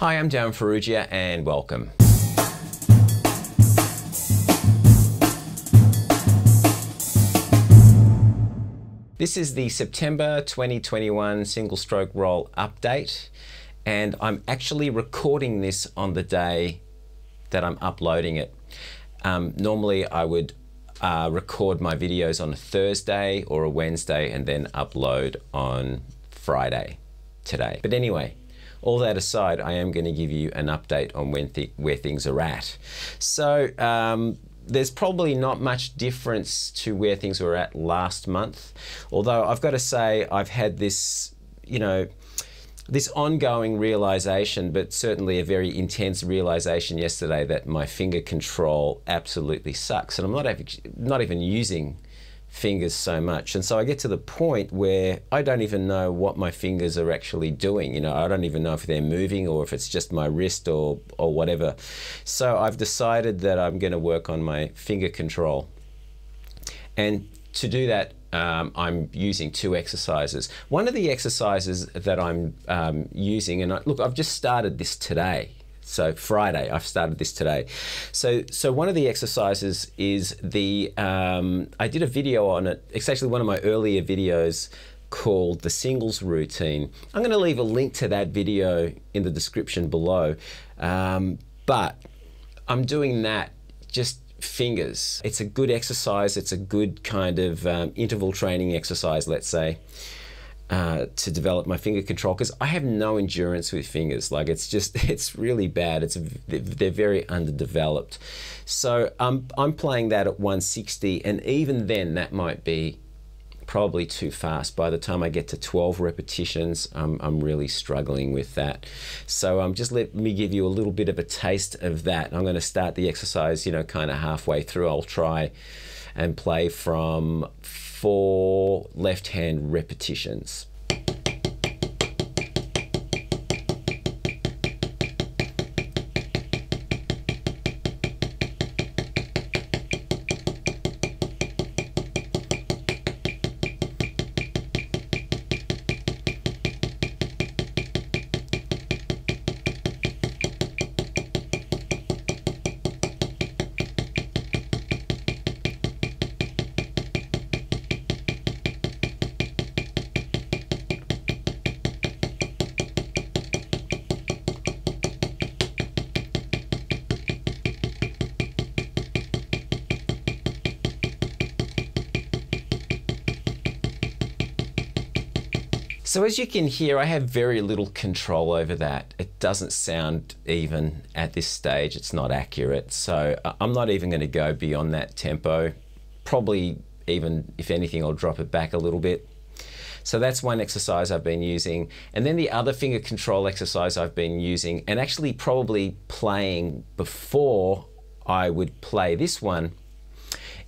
Hi, I'm Darryn Farrugia and welcome. This is the September 2021 single stroke roll update, and I'm actually recording this on the day that I'm uploading it. Normally I would record my videos on a Thursday or a Wednesday and then upload on Friday today. But anyway, all that aside, I am going to give you an update on where things are at. So there's probably not much difference to where things were at last month, although I've got to say I've had this, this ongoing realization, but certainly a very intense realization yesterday that my finger control absolutely sucks, and I'm not even using fingers so much. And so I get to the point where I don't even know what my fingers are actually doing. I don't even know if they're moving or if it's just my wrist or whatever. So I've decided that I'm going to work on my finger control. And to do that, I'm using two exercises. One of the exercises that I'm using, and look, I've just started this today. So Friday, I've started this today. So one of the exercises is I did a video on it. It's actually one of my earlier videos called the singles routine. I'm going to leave a link to that video in the description below. But I'm doing that just fingers. It's a good exercise. It's a good kind of interval training exercise, let's say, to develop my finger control, because I have no endurance with fingers. Like, it's really bad. They're very underdeveloped. So I'm playing that at 160, and even then that might be probably too fast. By the time I get to 12 repetitions, I'm really struggling with that. So just let me give you a little bit of a taste of that. I'm going to start the exercise, kind of halfway through. I'll try and play from 4 left-hand repetitions. So as you can hear, I have very little control over that. It doesn't sound even at this stage. It's not accurate. So I'm not even going to go beyond that tempo. Probably even, if anything, I'll drop it back a little bit. So that's one exercise I've been using. And then the other finger control exercise I've been using, and actually probably playing before I would play this one,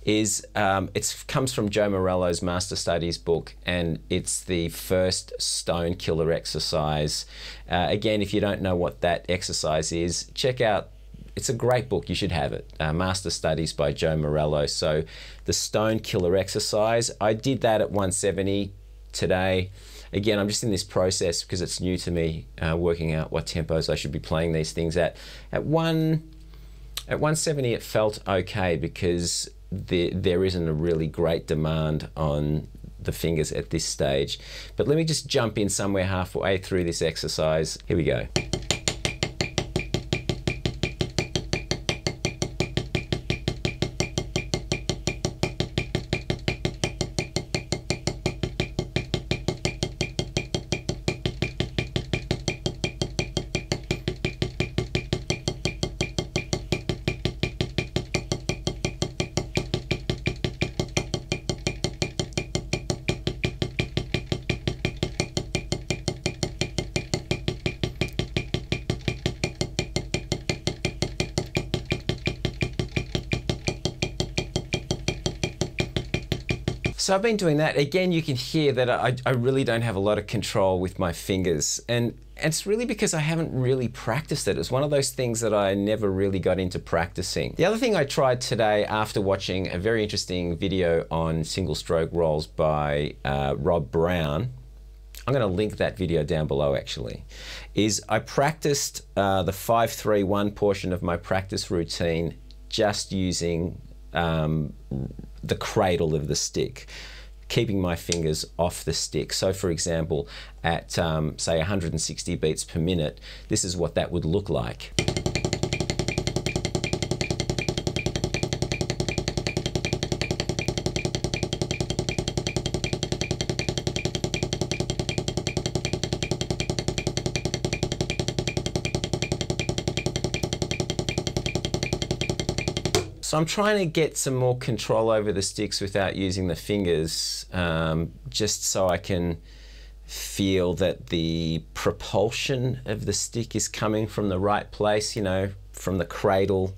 is it comes from Joe Morello's Master Studies book, and it's the first stone killer exercise. Again, if you don't know what that exercise is, check out, it's a great book, you should have it, Master Studies by Joe Morello. So the stone killer exercise, I did that at 170 today. Again, I'm just in this process because it's new to me, working out what tempos I should be playing these things at. At 170 it felt okay, because there isn't a really great demand on the fingers at this stage. But let me just jump in somewhere halfway through this exercise. Here we go. So I've been doing that. Again, you can hear that I really don't have a lot of control with my fingers. And it's really because I haven't really practiced it. It's one of those things that I never really got into practicing. The other thing I tried today, after watching a very interesting video on single stroke rolls by Rob Brown, I'm going to link that video down below actually, is I practiced the 5-3-1 portion of my practice routine just using the cradle of the stick, keeping my fingers off the stick. So for example, at say 160 beats per minute, this is what that would look like. So I'm trying to get some more control over the sticks without using the fingers, just so I can feel that the propulsion of the stick is coming from the right place, you know, from the cradle,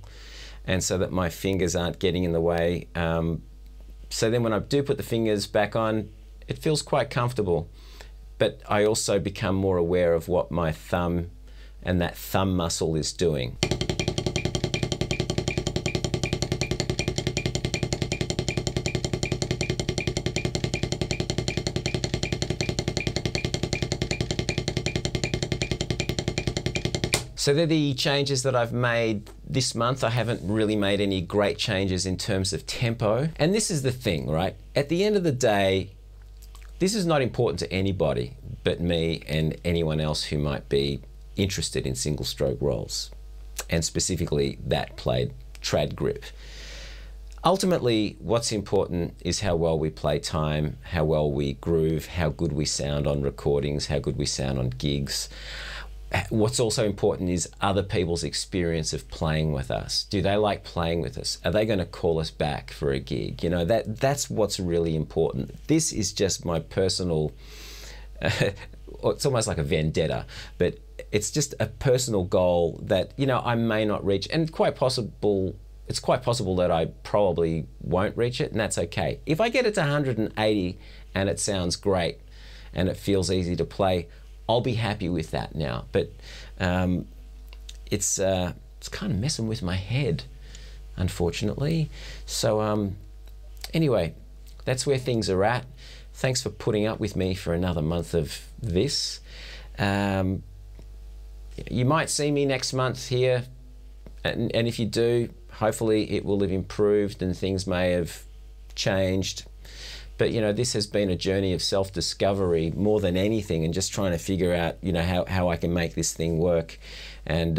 and so that my fingers aren't getting in the way. So then when I do put the fingers back on, it feels quite comfortable. But I also become more aware of what my thumb and that thumb muscle is doing. So they're the changes that I've made this month. I haven't really made any great changes in terms of tempo. And this is the thing, right? At the end of the day, this is not important to anybody but me and anyone else who might be interested in single stroke rolls, and specifically that played trad grip. Ultimately, what's important is how well we play time, how well we groove, how good we sound on recordings, how good we sound on gigs. What's also important is other people's experience of playing with us. Do they like playing with us? Are they going to call us back for a gig? You know, that's what's really important. This is just my personal, it's almost like a vendetta, but it's just a personal goal that, you know, I may not reach, and it's quite possible that I probably won't reach it, and that's okay. If I get it to 180 and it sounds great and it feels easy to play, I'll be happy with that now. But it's kind of messing with my head, unfortunately. So anyway, that's where things are at. Thanks for putting up with me for another month of this. You might see me next month here, and if you do, hopefully it will have improved and things may have changed. But, you know, this has been a journey of self-discovery more than anything, and just trying to figure out, you know, how I can make this thing work. And,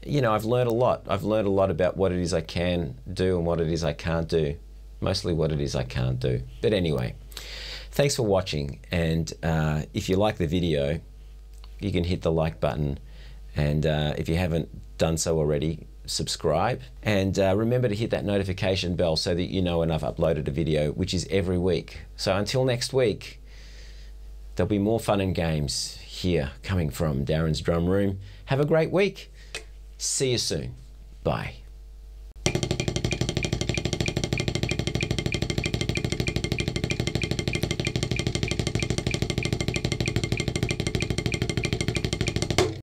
you know, I've learned a lot. I've learned a lot about what it is I can do and what it is I can't do. Mostly what it is I can't do. But anyway, thanks for watching. And if you like the video, you can hit the like button. And if you haven't done so already, subscribe, and remember to hit that notification bell so that you know when I've uploaded a video, which is every week. So until next week, there'll be more fun and games here coming from Darryn's Drum Room. Have a great week. See you soon. Bye.